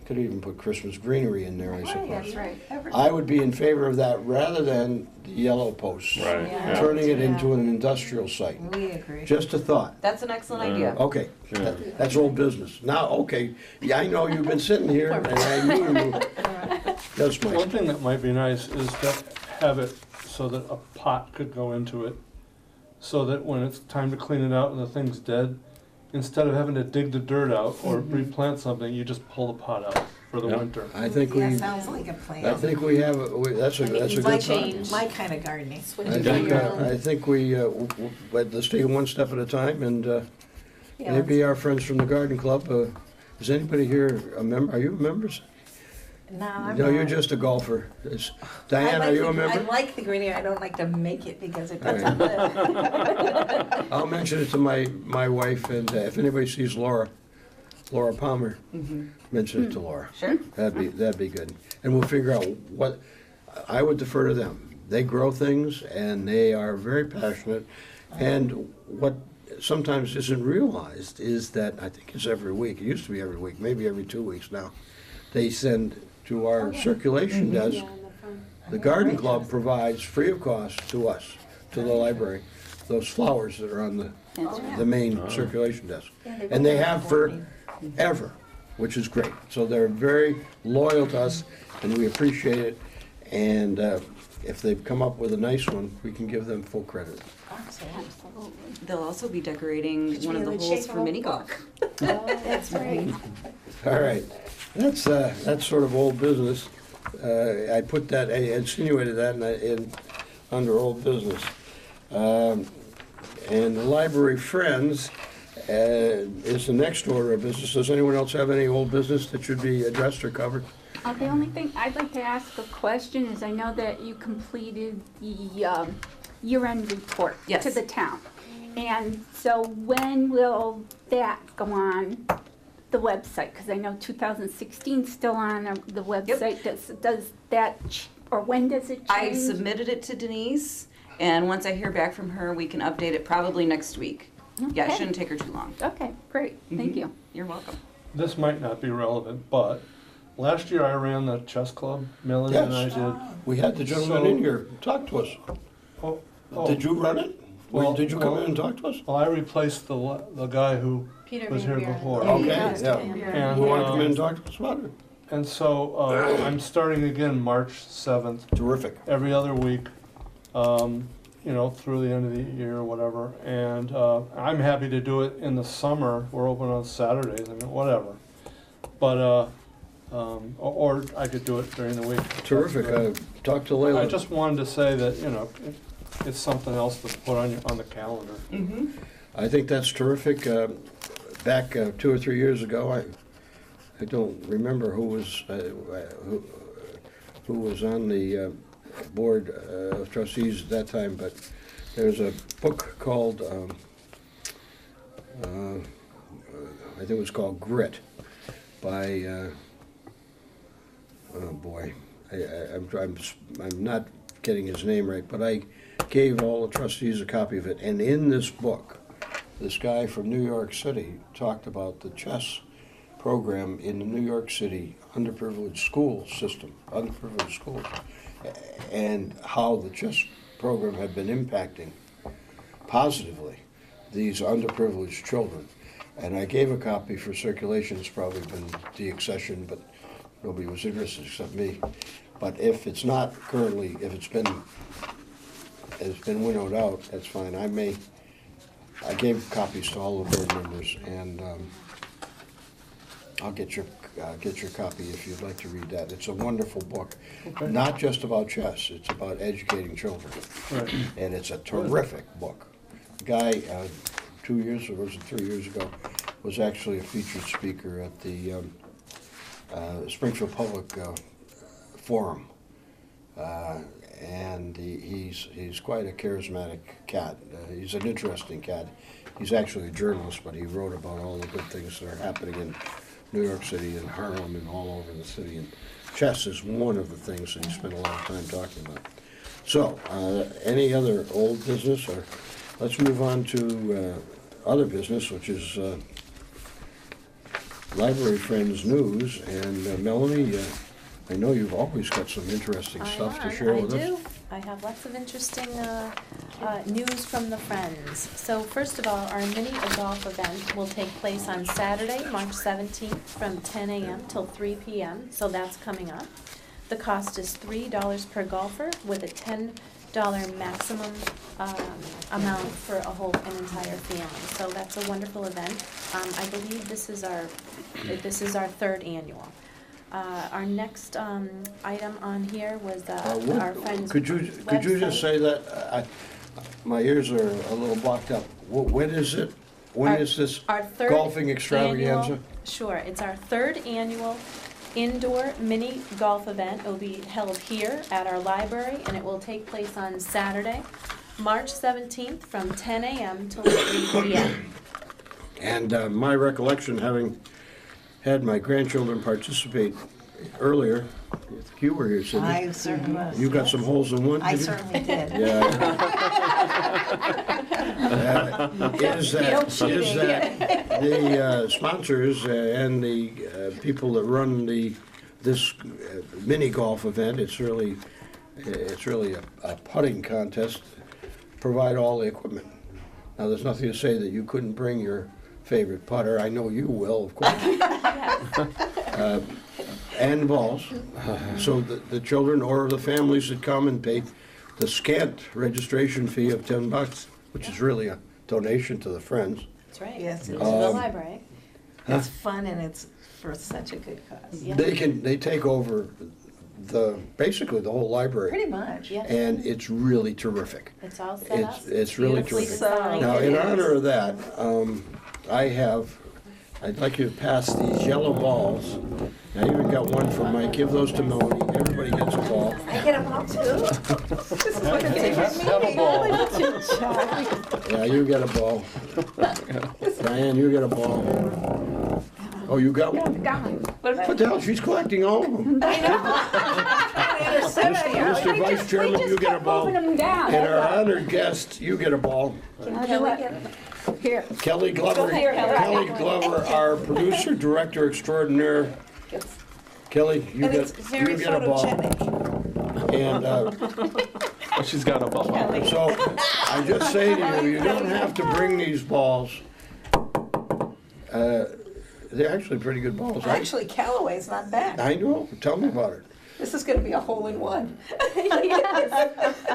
Could even put Christmas greenery in there, I suppose. That's right. I would be in favor of that rather than the yellow posts. Right. Yeah. Turning it into an industrial site. We agree. Just a thought. That's an excellent idea. Okay, Yeah. that's old business. Now, okay, yeah, I know you've been sitting here and I knew you. That's One my, thing that might be nice is to have it so that a pot could go into it, so that when it's time to clean it out and the thing's dead, instead of having to dig the dirt out or replant something, you just pull the pot out for the Yeah. winter. I think Yeah, sounds like a plan. I think we have, that's a good thought. change. My kind of gardening. I think let's take it one step at a time, and maybe our friends from the Garden Club, is anybody here a member? Are you members? No, I'm No, you're not. just a golfer. Diane, are you a I member? like the greenery, I don't like to make it because it All doesn't live. I'll mention it to my wife, and if anybody sees Laura Palmer, mention it to Laura. Sure. That'd be good. And we'll figure out what, I would defer to them. They grow things, and they are very passionate. And what sometimes isn't realized is that, I think it's every week, it used to be every week, maybe every 2 weeks now, they send to our circulation desk, the Garden Club provides free of cost to us, to the library, those flowers that are on the main circulation desk. And they have forever, which is great. So they're very loyal to us, and we appreciate it. And if they've come up with a nice one, we can give them full credit. Absolutely. They'll also be decorating Could you one of the really holes shape for a mini whole golf. That's right. All right, that's sort of old business. I put that, I insinuated that under old business. And the library friends is the next order of business. Does anyone else have any old business that should be addressed or covered? The only thing I'd like to ask a question is I know that you completed the year-end report Yes. to the town. And so when will that go on the the website? Because I know 2016 is still on the website. Does that, or when does it change? I submitted it to Denise, and once I hear back from her, we can update it probably next week. Yeah, it Okay. shouldn't take her too long. Okay, great, thank Mhm. you. You're welcome. This might not be relevant, but last year I ran the chess club. Melanie and I Yes. did. We had the gentleman So- in here talk to us. Oh, oh, Did you run it? Well, Did you come well- in and talk to us? Well, I replaced the guy who Peter was here Van Buren. before. Okay, Yeah. yeah. And, You want to come in and talk to us about it? And so I'm starting again March 7th, Terrific. every other week, you know, through the end of the year or whatever. And I'm happy to do it in the summer. We're open on Saturdays, I mean, whatever. But, or I could do it during the week. Terrific. Talk to Layla. I just wanted to say that, you know, it's something else to put on the calendar. Mm-hmm. I think that's terrific. Back 2 or 3 years ago, I don't remember who was on the board of trustees at that time, but there's a book called I think it was called Grit by oh boy, I'm not getting his name right, but I gave all the trustees a copy of it, and in this book, this guy from New York City talked about the chess program in the New York City underprivileged school system, underprivileged schools, and how the chess program had been impacting positively these underprivileged children. And I gave a copy for circulation. It's probably been deaccessioned, but nobody was interested except me. But if it's not currently, if it's been winnowed out, that's fine. I gave copies to all the board members, and I'll get your copy if you'd like to read that. It's a wonderful book, Okay. not just about chess. It's about educating children, Right. and it's a terrific book. The guy, 2 years or was it 3 years ago, was actually a featured speaker at the Springfield Public Forum, and he's quite a charismatic cat. He's an interesting cat. He's actually a journalist, but he wrote about all the good things that are happening in New York City and Harlem and all over the city. And chess is one of the things that he spent a lot of time talking about. So, any other old business, or let's move on to other business, which is Library Friends News. And Melanie, I know you've always got some interesting stuff to share with us. I do. I have lots of interesting news from the Friends. So first of all, our mini golf event will take place on Saturday, March 17th from 10 a.m. till 3 p.m. So that's coming up. The cost is $3 per golfer with a $10 maximum amount for an entire family. So that's a wonderful event. I believe this is our third annual. Our next item on here was our Friends Could you just website. say that? My ears are a little blocked up. When is it? When is this Our third golfing extravaganza? annual- Sure, it's our third annual indoor mini golf event. It will be held here at our library, and it will take place on Saturday, March 17th from 10 a.m. till 3 p.m. And my recollection, having had my grandchildren participate earlier, I think you were here, Sydney. I certainly was. You got some holes in one, I did you? certainly did. Yeah. Is that the sponsors and the people that run this mini golf event, it's really a putting contest, provide all the equipment. Now, there's nothing to say that you couldn't bring your favorite putter. I know you will, of course. And balls. So the children or the families that come and pay the scant registration fee of $10, which is really a donation to the Friends. That's right. Yes, To it the is. library. It's fun and it's for such a good cause. Yeah. They take over basically the whole library. Pretty much. Yeah. And it's really terrific. It's all set up. It's really beautifully terrific. designed. Now, it in is. honor of that, I'd like you to pass these yellow balls. I even got one for Mike. Give those to Melanie. Everybody gets a ball. I get them all too. This is what Have a ball. Yeah, you get a ball. Diane, you get a ball. Oh, you got one? Gone. What the hell, she's collecting all of them. Mr. Vice Chairman, you get a ball. Moving them down. And our honored guest, you get a ball. Here. Kelly Glover, ahead, Kelly. Kelly Glover, our producer, director extraordinaire. Kelly, you And it's get very a ball. photogenic. And She's got a ball. so I just say to you, you don't have to bring these balls. They're actually pretty good balls. Actually, Callaway's not bad. I know, tell me about it. This is gonna be a hole-in-one.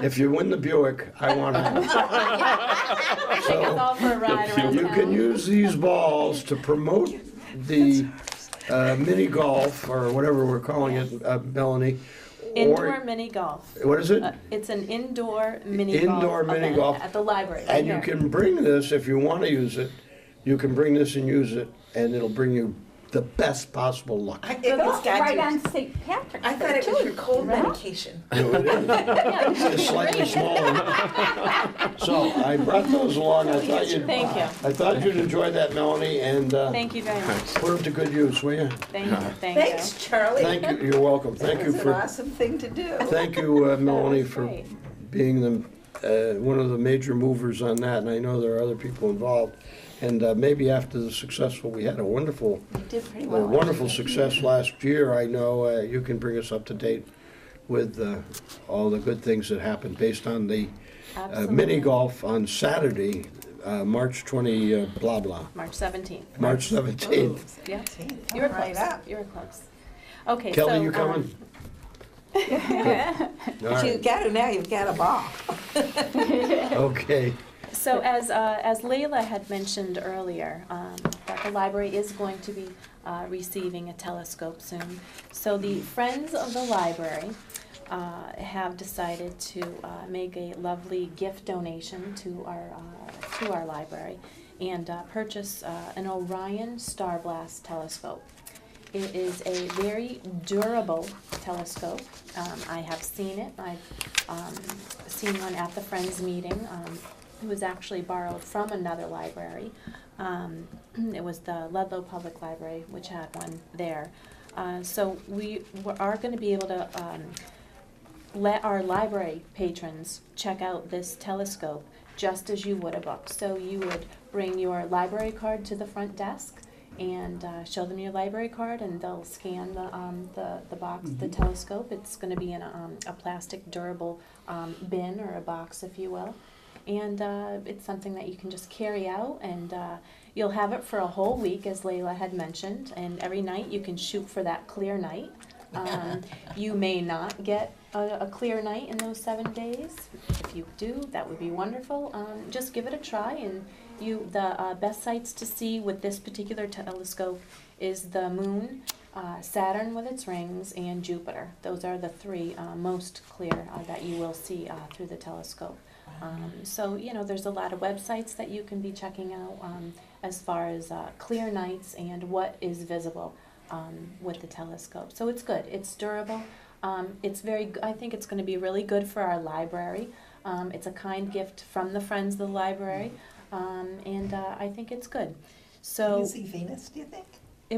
If you win the Buick, I want to. Take us So all for a ride around you town. can use these balls to promote the mini golf, or whatever we're calling it, Melanie. Indoor mini golf. What is it? It's an indoor mini golf Indoor mini event golf. at the library. And you Here. can bring this, if you want to use it, you can bring this and use it, and it'll bring you the best possible luck. It's Right got on to. St. Patrick's I thought Day, it was too. your cold Right? medication. It's just slightly smaller. So I brought those along. I Thank you. thought you'd enjoy that, Melanie, and Thank you very much. put them to good use, will you? Thank you. Thank you. Thanks, Charlie. Thank you. You're welcome. Thank you It's an for awesome thing to do. thank you, Melanie, for Great. being one of the major movers on that. And I know there are other people involved. And maybe after the successful, we had a wonderful. You did pretty A well. wonderful success last year. I know you can bring us up to date with all the good things that happened based on the Absolutely. mini golf on Saturday, March 20, blah, blah, March 17th. March 17th. Yeah. You You were were right close. up. You were close. Okay, Kelly, so, you coming? All You right. got to now, you've got a ball. Okay. So as Leila had mentioned earlier, that the library is going to be receiving a telescope soon. So the Friends of the Library have decided to make a lovely gift donation to our library and purchase an Orion Star Blast telescope. It is a very durable telescope. I have seen it. I've seen one at the Friends meeting. It was actually borrowed from another library. It was the Ludlow Public Library, which had one there. So we are going to be able to let our library patrons check out this telescope just as you would a book. So you would bring your library card to the front desk and show them your library card, and they'll scan the box, the telescope. It's going to be in a plastic durable bin or a box, if you will. And it's something that you can just carry out, and you'll have it for a whole week, as Layla had mentioned, and every night you can shoot for that clear night. You may not get a clear night in those 7 days. If you do, that would be wonderful. Just give it a try, and the best sights to see with this particular telescope is the moon, Saturn with its rings, and Jupiter. Those are the three most clear that you will see through the telescope. So, there's a lot of websites that you can be checking out as far as clear nights and what is visible with the telescope. So it's good. It's durable. I think it's going to be really good for our library. It's a kind gift from the Friends of the Library, and I think it's good. Can So, you see Venus, do you think?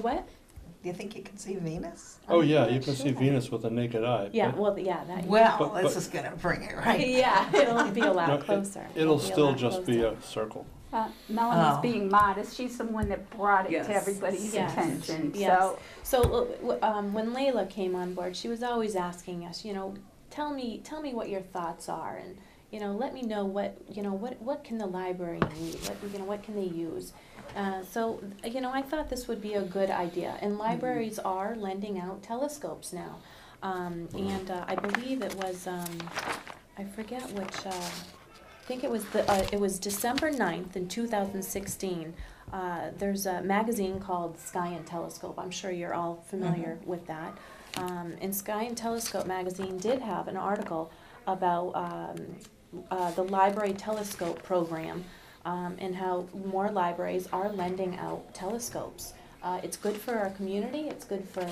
What? Do you think you can see Venus? Oh, yeah, you not can see sure. Venus with a naked eye. Yeah, but well, yeah, that. Well, But- this is going to bring it right. Yeah, it'll be a no, lot closer. It'll be a still lot just be closer. a circle. Melanie's Oh. being modest. She's the one that brought it Yes. to everybody's Yes. attention. Yes. So when Layla came on board, she was always asking us, tell me what your thoughts are, and let me know what can the library need, what can they use. So I thought this would be a good idea, and libraries are lending out telescopes now, and I believe it was I forget which. I think it was December 9th in 2016. There's a magazine called Sky and Telescope. I'm sure you're all familiar with that. And Sky and Telescope magazine did have an article about the library telescope program and how more libraries are lending out telescopes. It's good for our community. It's good for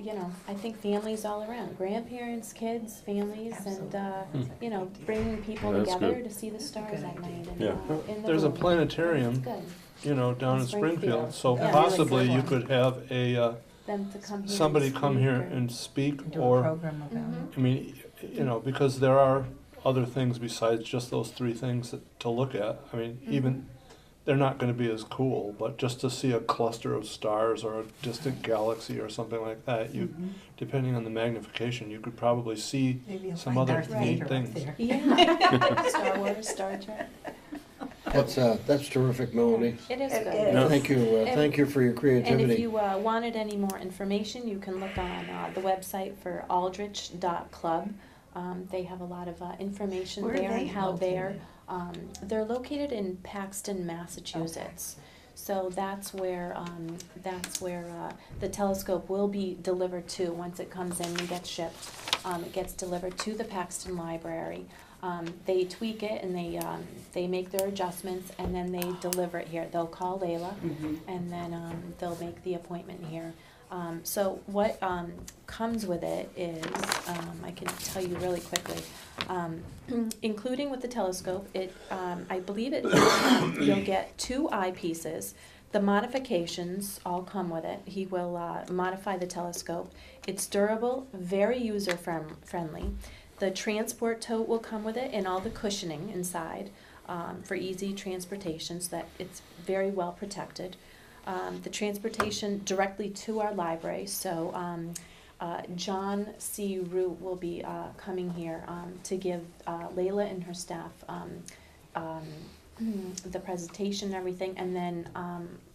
you know, I think families all around, grandparents, kids, families, and, you know, bringing people That's together good. to see the stars at night and, Yeah. in the There's a moon. planetarium, That's good. you know, down in Springfield, so Yeah. possibly you Yeah. could have a, Them to come here. somebody and come speak here or- and speak, Do a or, program about it. I mean, you know, because there are other things besides just those three things to look at. I mean, even, they're not gonna be as cool, but just to see a cluster of stars or a distant galaxy or something like that, you, depending on the magnification, you could probably see Maybe you'll some find other Darth neat Vader up things. there. Yeah. Star Wars, Star Trek. That's terrific, Melanie. It is It good. is. Thank you for your And if creativity. you wanted any more information, you can look on the website for aldrich.club. They have a lot of information Where are there they and how located? they're located in Paxton, Massachusetts. So that's where the telescope will be delivered to once it comes in and gets shipped. It gets delivered to the Paxton Library. They tweak it and they make their adjustments and then they deliver it here. They'll call Layla and then they'll make the appointment here. So what comes with it is, I can tell you really quickly, including with the telescope, I believe you'll get 2 eyepieces. The modifications all come with it. He will modify the telescope. It's durable, very user-friendly. The transport tote will come with it and all the cushioning inside for easy transportation so that it's very well protected. The transportation directly to our library, so John C. Root will be coming here to give Layla and her staff the presentation and everything, and then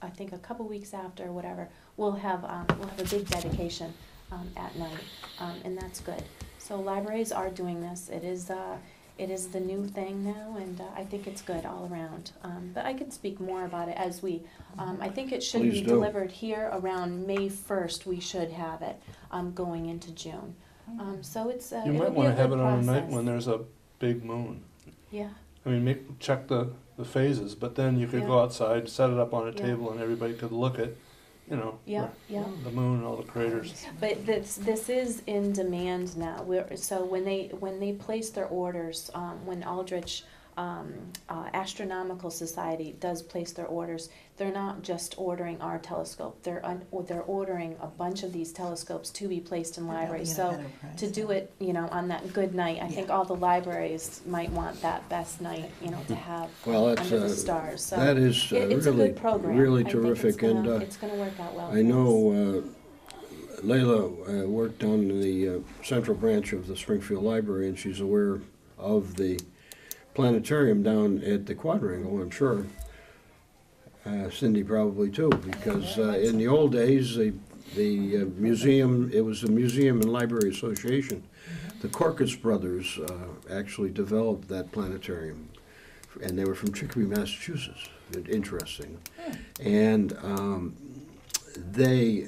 I think a couple weeks after, whatever, we'll have a big dedication at night, and that's good. So libraries are doing this. It is the new thing now, and I think it's good all around. But I can speak more about it as we, I think it should Please be do. delivered here around May 1st. We should have it going into June. So it's You it'll might be wanna a have good it on a night process. when there's a big moon. Yeah, I mean, check the phases, but then you could go Yeah. outside, set it up on a Yeah. table, and everybody could look at, you know, yeah, yeah. the moon and all the craters. But this is in demand now. So when they place their orders, when Aldrich Astronomical Society does place their orders, they're not just ordering our telescope. They're ordering a bunch of these telescopes to be placed in libraries. So to do it, you know, on that good night, I think all the libraries might want that best night, you know, to have Well, that's, under the stars. So that is it's a really, good program. really I think terrific, and it's gonna work out well. I for us. know Layla worked on the central branch of the Springfield Library, and she's aware of the planetarium down at the Quadrangle, I'm sure. Cindy probably too, because in the old days, the museum, it was the Museum and Library Association. The Corcus brothers actually developed that planetarium, and they were from Chicopee, Massachusetts. Interesting. And they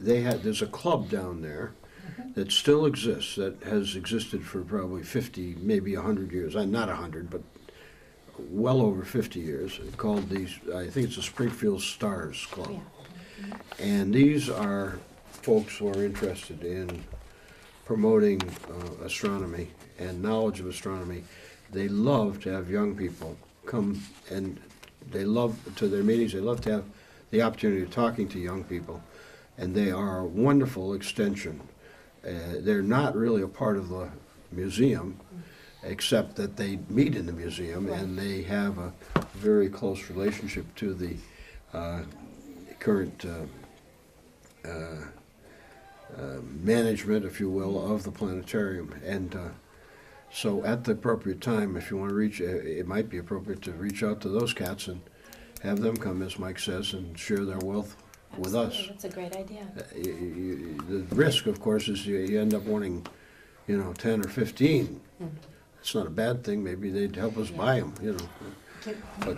had, there's a club down there that still exists, that has existed for probably 50, maybe 100 years. Not 100, but well over 50 years, called I think it's the Springfield Stars Club. Yeah. And these are folks who are interested in promoting astronomy and knowledge of astronomy. They love to have young people come, and they love, to their meetings, they love to have the opportunity of talking to young people. And they are a wonderful extension. They're not really a part of the museum, except that they meet in the museum, and they have a very close relationship to the current management, if you will, of the planetarium. And so at the appropriate time, if you want to reach, it might be appropriate to reach out to those cats and have them come, as Mike says, and share their wealth with us. Absolutely, that's a great idea. The risk, of course, is you end up wanting, 10 or 15. It's not a bad thing. Maybe they'd help us buy them, But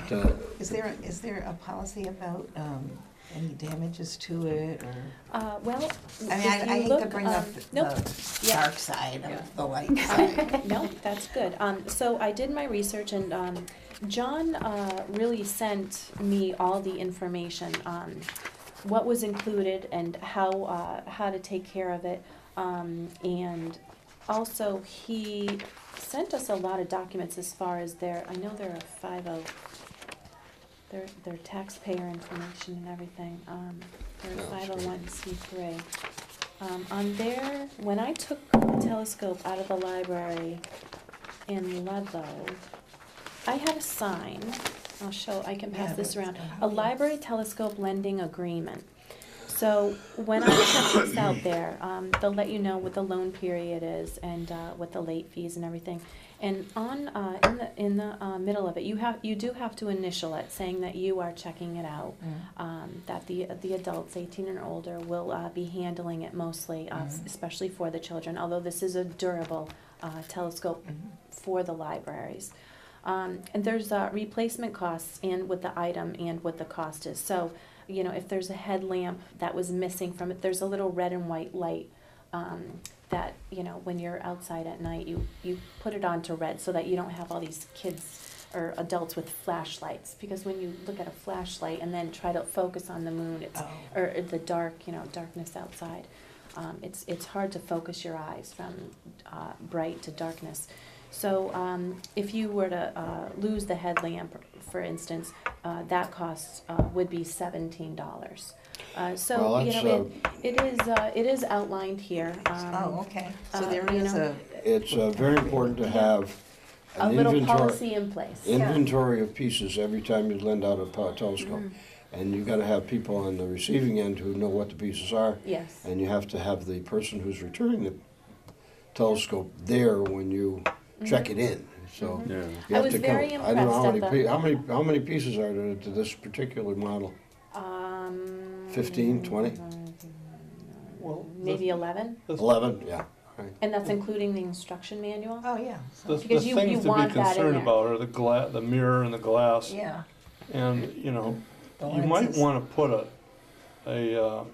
Is there a policy about any damages to it, or? Well, I mean, I hate to bring up nope. the Yeah. dark side of the light side. No, that's good. So I did my research, and John really sent me all the information what was included and how to take care of it. And also, he sent us a lot of documents as far as I know they're a 50, their taxpayer information and everything. They're a 501c3. On there, when I took the telescope out of the library in Ludlow, I had a sign. I can pass this around. A library telescope lending agreement. So when I check this out there, they'll let you know what the loan period is and what the late fees and everything. And on in the middle of it, you do have to initial it, saying that you are checking it out. That the adults, 18 and older, will be handling it mostly, especially for the children. Although this is a durable telescope for the libraries. And there's replacement costs and what the item and what the cost is. So, you know, if there's a headlamp that was missing from it, there's a little red and white light that, you know, when you're outside at night, you put it on to red so that you don't have all these kids or adults with flashlights. Because when you look at a flashlight and then try to focus on the moon, or the darkness outside, it's hard to focus your eyes from bright to darkness. So if you were to lose the headlamp, for instance, that cost would be $17. So Well, you that's, know it is outlined here. Okay. So there you is know, It's very important to have a an little policy in place. inventory of pieces every time you lend out a telescope. And you've got to have people on the receiving end who know what the pieces are. Yes. And you have to have the person who's returning the telescope there when you check it in. So Yeah. you I have was to very count. I don't know how impressed many, at how many pieces are there to this particular model? 15, 20? Well, Maybe 11, 11, yeah. Right. and that's including the instruction manual. Oh, yeah. the Because you things to be want that in concerned there. about are the mirror and the glass. Yeah. And, you know, The you might lenses. want to put a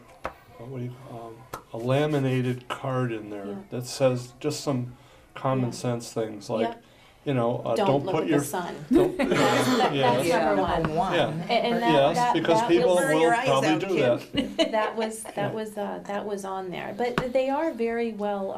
laminated card in there Yeah. that says just some common Yeah. sense things like, Yep. you know, Don't put look at your the sun. don't, That's yes, Yeah. number one. Yeah. And yes, because people was, will probably do that. that was on there. But they are very well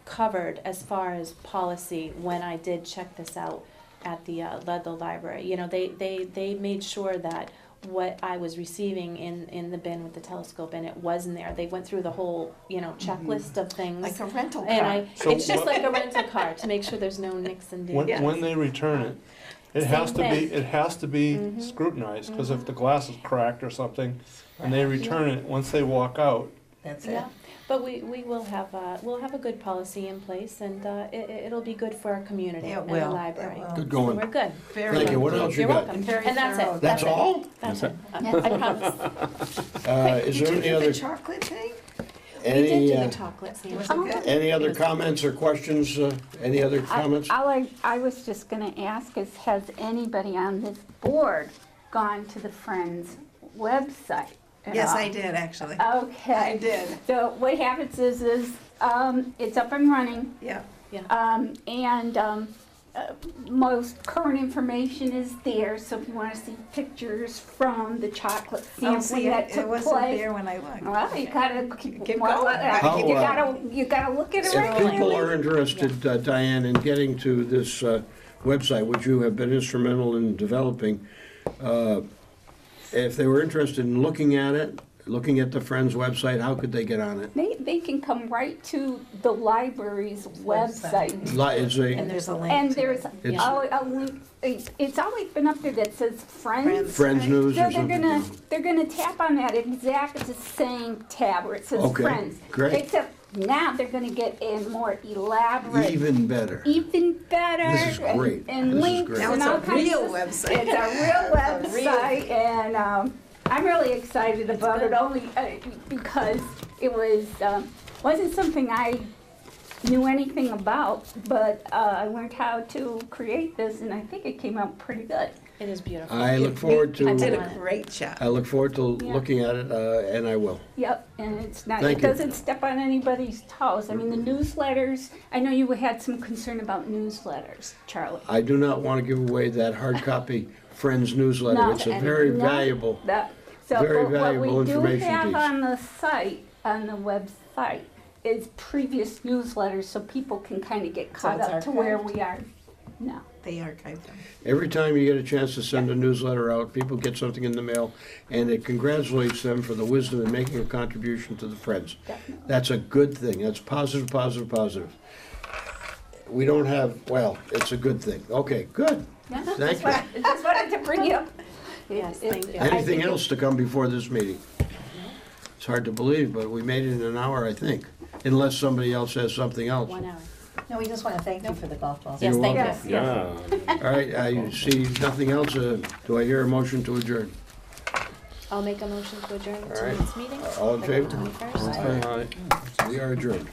covered as far as policy. When I did check this out at the Ludlow Library, you know, they made sure that what I was receiving in the bin with the telescope and it was in there. They went through the whole, you know, checklist of things. Like a rental car. And So it's just what- like a rental car to make sure there's no nicks and dings. When they return it, it Same has to be, thing. it has to be scrutinized, because if the glass is cracked or something, and they return it, once they walk out, That's it. Yeah, but we will have we'll have a good policy in place, and it'll be good for our community It and the will. library. It will. Good So going. we're good. Very Thank you. What good. else you You're got? welcome. Very And that's thorough. it. That's it. all? That's it. I promise. Is Did there you any do other, the chocolate thing? We did any, do the chocolate sandwich. Was it good? any other comments or questions? Any other comments? I was just gonna ask is, has anybody on this board gone to the Friends website at Yes, all? I did, actually. Okay. I did. So what happens is it's up and running, Yeah. most current information is there, so if you wanna see pictures from the chocolate Oh, sampling see, that it took wasn't place. there when I looked. Well, you gotta keep Keep well, going. How, you gotta look at it If regularly. people are interested, Diane, in getting to this website, which you have been instrumental in developing, if they were interested in looking at it, looking at the Friends website, how could they get on it? They can come right to the library's website. It's a And there's a link. And to there's it. It's- a link, it's always been up there that says Friends. Friends News So or something. they're gonna tap on that exact same tab where it says Okay, Friends. great. Except now they're gonna get a more elaborate, Even better. even better. This is great. And This is links great. Now and it's a all kinds real of. website. It's a real It's a real- website, and I'm really excited about it only because it wasn't something I knew anything about, but I learned how to create this, and I think it came out pretty good. It is beautiful. I look forward You did to, a great job. I look forward to Yeah. looking at it, and I will. Yep, and it's not, Thank it you. doesn't step on anybody's toes. I mean, the newsletters, I know you had some concern about newsletters, Charlie. I do not want to give away that hard copy Friends newsletter. No, It's a very No, valuable. So Very but what valuable we do information have piece. on the site, on the website, is previous newsletters, so people can kind of get caught it's up to where archived? we are now. They archive them. Every time you get a chance to send a newsletter out, people get something in the mail, and it congratulates them for the wisdom in making a contribution to the Friends. Definitely. That's a good thing. That's positive, positive, positive. We don't have, well, it's a good thing. Okay, good. Yeah, Thank just wanted to bring you up. Yes, thank you. I Anything think it- else to come before this meeting? It's hard to believe, but we made it in an hour, I think, unless somebody else has something else. 1 hour. No, we just want to thank you for the golf balls. Yes, You're thank welcome. you. Yeah. All right, I see nothing else. Do I hear a motion to adjourn? I'll make a motion to adjourn All right. tonight's meeting. All in favor? February 21st. We are adjourned.